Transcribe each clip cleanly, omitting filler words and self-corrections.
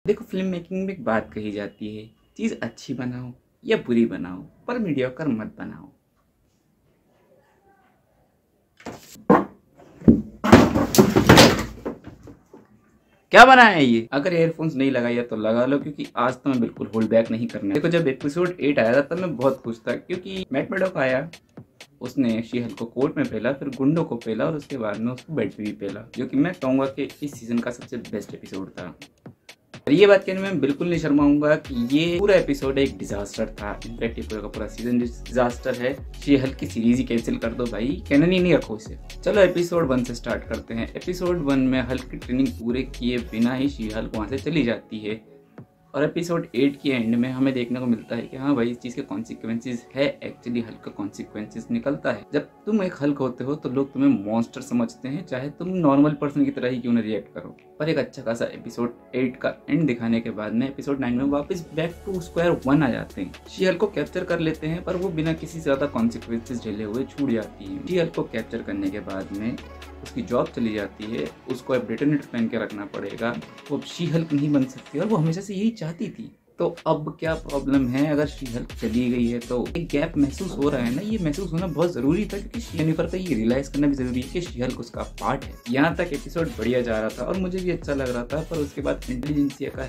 देखो, film making में एक बात कही जाती है, चीज़ अच्छी बनाओ या बुरी बनाओ पर मीडियोकर मत बनाओ। क्या बना है ये? अगर एयरफोन्स नहीं लगाई है तो लगा लो, क्योंकि आज तो मैं बिल्कुल होल्ड बैक नहीं करना है। देखो, जब एपिसोड 8 आया था तब मैं बहुत खुश था, क्योंकि मैट मेडॉक आया, उसने शी-हल्क को कोर्ट में पेला, फिर गुंडों को पेला और उसके बाद में उसको बेड पे भी पेला, जो कि मैं कहूँगा कि इस सीजन का सबसे बेस्ट एपिसोड था। और ये बात कहने में मैं बिल्कुल नहीं शर्माऊंगा कि ये पूरा एपिसोड एक डिजास्टर था। इनफैक्ट ये पूरा पूरा सीजन डिजास्टर है। शी-हल्क की सीरीज ही कैंसिल कर दो भाई, कैनन ही नहीं रखो इसे। चलो एपिसोड 1 से स्टार्ट करते हैं। एपिसोड 1 में हल्क की ट्रेनिंग पूरे किए बिना ही शी-हल्क वहाँ से चली जाती है और एपिसोड 8 के एंड में हमें देखने को मिलता है कि हाँ भाई, इस चीज़ के कॉन्सिक्वेंसेज है। एक्चुअली हल्क का कॉन्सिक्वेंसेज निकलता है। जब तुम एक हल्क होते हो तो लोग तुम्हें मॉन्स्टर समझते हैं, चाहे तुम नॉर्मल पर्सन की तरह ही क्यों ना रिएक्ट करो। पर एक अच्छा खासा एपिसोड 8 का एंड दिखाने के बाद में एपिसोड 9 में वापस बैक टू स्क्वायर 1 आ जाते हैं। शी-हल्क को कैप्चर कर लेते हैं, पर वो बिना किसी ज्यादा कॉन्सिक्वेंसेज झेले हुए छूट जाती है। शी-हल्क को कैप्चर करने के बाद में उसकी जॉब चली जाती है, उसको अब डेटोनेटर पहन के रखना पड़ेगा। वो अब शी-हल्क नहीं बन सकती और वो हमेशा से यही चाहती थी। तो अब क्या प्रॉब्लम है? अगर शी-हल्क चली गई है तो एक गैप महसूस हो रहा है ना। ये महसूस होना बहुत जरूरी था, क्योंकि जेनिफर का ये रियलाइज करना भी जरूरी है कि शी-हल्क उसका पार्ट है। यहाँ तक एपिसोड बढ़िया जा रहा था और मुझे भी अच्छा लग रहा था, पर उसके बाद इंटेलिजेंसिया का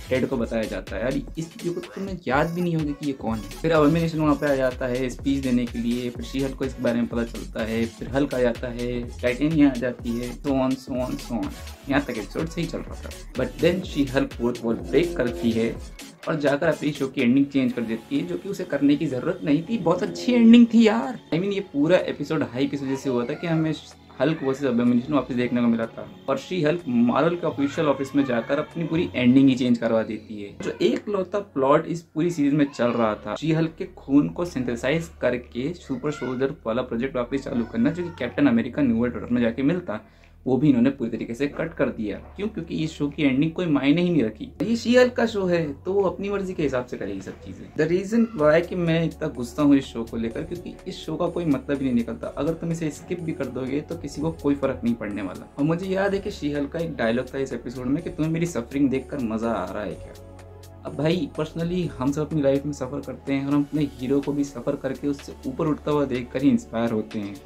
हेड को बताया जाता है। यार इस चीज को तुम्हें याद भी नहीं होगी कि ये कौन है। फिर अबोमिनेशन वहाँ पे आ जाता है स्पीच देने के लिए, फिर शी-हल्क को इस बारे में पता चलता है, फिर हल्क आ जाता है, टाइटेनिया आ जाती है, so on so on so on. यहाँ तक एपिसोड सही चल रहा था, but then She-Hulk fourth wall break करती है और जाकर अपनी शो की एंडिंग चेंज कर देती है, जो कि उसे करने की जरूरत नहीं थी। बहुत अच्छी एंडिंग थी यार। I mean, ये पूरा एपिसोड हाइप इस वजह से हुआ था कि हमें हल्क वर्सेस अबोमिनेशन वापस देखने को मिला था, और शी-हल्क मार्वल के ऑफिशियल ऑफिस में जाकर अपनी पूरी एंडिंग ही चेंज करवा देती है। जो एक लौता प्लॉट इस पूरी सीरीज में चल रहा था, शी-हल्क के खून को सिंथेसाइज करके सुपर सोल्जर वाला प्रोजेक्ट वापस चालू करना, जो कि captain America new world order में जाके मिलता, वो भी इन्होंने पूरी तरीके से कट कर दिया। क्यों? क्योंकि इस शो की एंडिंग कोई मायने ही नहीं रखी। ये शी-हल्क का शो है तो वो अपनी मर्जी के हिसाब से करेगी सब चीजें। द रीजन वाई कि मैं इतना गुस्सा हूँ इस शो को लेकर, क्योंकि इस शो का कोई मतलब ही नहीं निकलता। अगर तुम इसे स्किप भी कर दोगे तो किसी को कोई फर्क नहीं पड़ने वाला। और मुझे याद है कि शी-हल्क का एक डायलॉग था इस एपिसोड में कि तुम्हें मेरी सफरिंग देखकर मजा आ रहा है क्या? अब भाई पर्सनली हम सब अपनी लाइफ में सफर करते हैं और हम अपने हीरो को भी सफर करके उससे ऊपर उठता हुआ देखकर ही इंस्पायर होते हैं।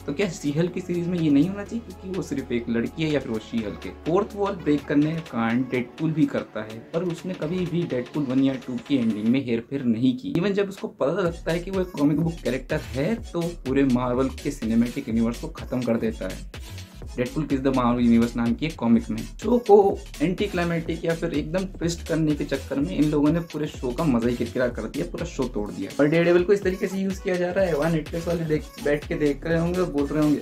तो क्या शी-हल्क की सीरीज में ये नहीं होना चाहिए क्योंकि वो सिर्फ एक लड़की है या फिर वो शी-हल्क है? फोर्थ वॉल ब्रेक करने का कांड डेडपूल भी करता है, पर उसने कभी भी डेडपूल 1 या 2 की एंडिंग में हेरफेर नहीं की। इवन जब उसको पता लगता है कि वो एक कॉमिक बुक कैरेक्टर है तो पूरे मार्वल के सिनेमैटिक यूनिवर्स को खत्म कर देता है। डेडपूल किस द मार्वल यूनिवर्स नाम की एक कॉमिक में शो को एंटी क्लाइमेटिक या फिर एकदम ट्विस्ट करने के चक्कर में इन लोगों ने पूरे शो का मजा ही किरकिरा कर दिया, पूरा शो तोड़ दिया। और डेयरडेविल को इस तरीके से यूज किया जा रहा है, वहाँ नेटफ्लिक्स वाले बैठ के देख रहे होंगे और बोल रहे होंगे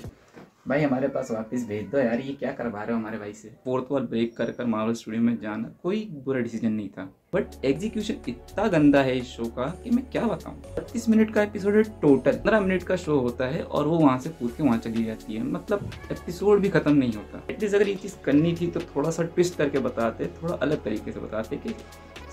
भाई हमारे पास वापस भेज दो यार, ये क्या करवा रहे हो हमारे भाई से। फोर्थ वॉल ब्रेक कर मार्वल स्टूडियो में जाना कोई बुरा डिसीजन नहीं था, बट एग्जीक्यूशन इतना गंदा है इस शो का कि मैं क्या बताऊं। 35 मिनट का एपिसोड है टोटल, 15 मिनट का शो होता है और वो वहां से कूद के वहां चली जाती है। मतलब एपिसोड भी खत्म नहीं होता। एटलीस्ट अगर ये चीज करनी थी तो थोड़ा सा ट्विस्ट करके बताते, थोड़ा अलग तरीके से बताते कि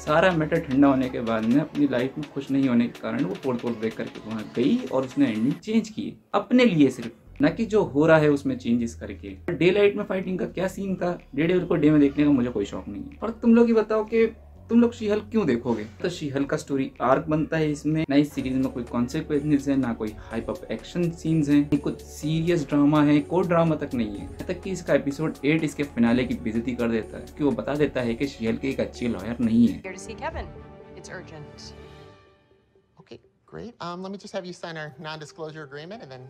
सारा मैटर ठंडा होने के बाद में अपनी लाइफ में खुश नहीं होने के कारण वो फोर्थ वॉल ब्रेक करके वहां गई और उसने एंडिंग चेंज की अपने लिए सिर्फ, ना कि जो हो रहा है उसमें चेंजेस करके। डे लाइट में फाइटिंग का क्या सीन था? डेडेविल को डे में देखने का मुझे कोई शौक नहीं है। और तुम लोग ही बताओ कि तुम लोग शी-हल्क क्यों देखोगे? तो शी-हल्क का स्टोरी आर्क बनता है इसमें, ना इस सीरीज में कोई कॉन्सिक्वेंसेस है, ना कोई हाइप ऑफ एक्शन सीन्स हैं, कुछ सीरियस ड्रामा है, कोई ड्रामा तक नहीं है। यहाँ तक कि इसका एपिसोड 8 इसके फिनाले की बेइज्जती कर देता है कि वो बता देता है कि शी-हल्क एक अच्छी लॉयर नहीं है। Okay, great. Let me just have you sign our non-disclosure agreement and then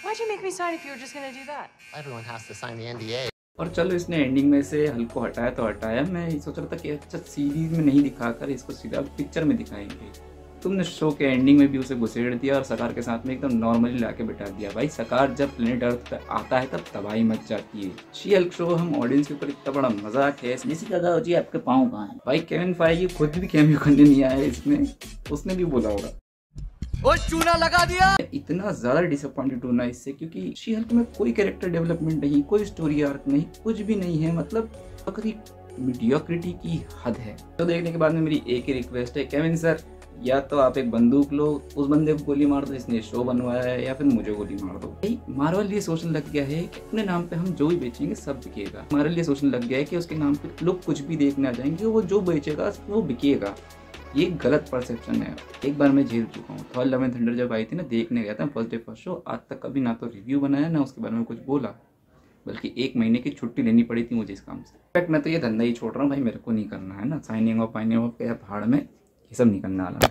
Why'd you make me sign if you were just gonna do that? everyone has to sign the NDA. और चलो इसने ending में से Hulk को हटाया तो हटाया। मैं सोच रहा था कि अच्छा सीरीज में नहीं दिखाकर इसको सीधा पिक्चर में दिखाएंगे। तुमने शो के एंडिंग में भी उसे घुसेड़ दिया और सकार के साथ में एकदम नॉर्मली लाके बिठा दिया। भाई सकार जब प्लेनेट अर्थ पे आता है तब तबाही मच जाती है। शी-हल्क शो हम ऑडियंस के ऊपर इतना बड़ा मजाक है, जिसी जगह जी आपके पाँव कहाँ हैं? भाई केविन फाइगी खुद भी कैमियो करने नहीं आया इसमें, उसने भी बोला होगा वो चूना लगा दिया। इतना ज्यादा डिसअपॉइंटेड होना इससे, क्योंकि शी-हल्क में कोई कैरेक्टर डेवलपमेंट नहीं, कोई स्टोरी आर्क नहीं, कुछ भी नहीं है। मतलब मीडियोक्रिटी की हद है। तो देखने के बाद में मेरी एक ही रिक्वेस्ट है, केविन सर या तो आप एक बंदूक लो, उस बंदे को गोली मार दो जिसने शो बनवाया है, या फिर मुझे गोली मार दो। भाई मार्वल ये सोचने लग गया है कि अपने नाम पे हम जो भी बेचेंगे सब बिकेगा। मार्वल ये सोचने लग गया है कि उसके नाम पे लोग कुछ भी देखने आ जाएंगे, वो जो बेचेगा वो बिकेगा। ये गलत परसेप्शन है। एक बार मैं झेल चुका हूँ। थॉर लव एंड थंडर जब आई थी ना, देखने गया था फर्स्ट डे फर्स्ट शो, आज तक कभी ना तो रिव्यू बनाया ना उसके बारे में कुछ बोला, बल्कि 1 महीने की छुट्टी लेनी पड़ी थी मुझे इस काम से। इनफैक्ट मैं तो ये धंधा ही छोड़ रहा हूँ भाई, मेरे को नहीं करना है ना, साइनिंग ऑफ क्या भाड़ में, ये सब नहीं करने वाला।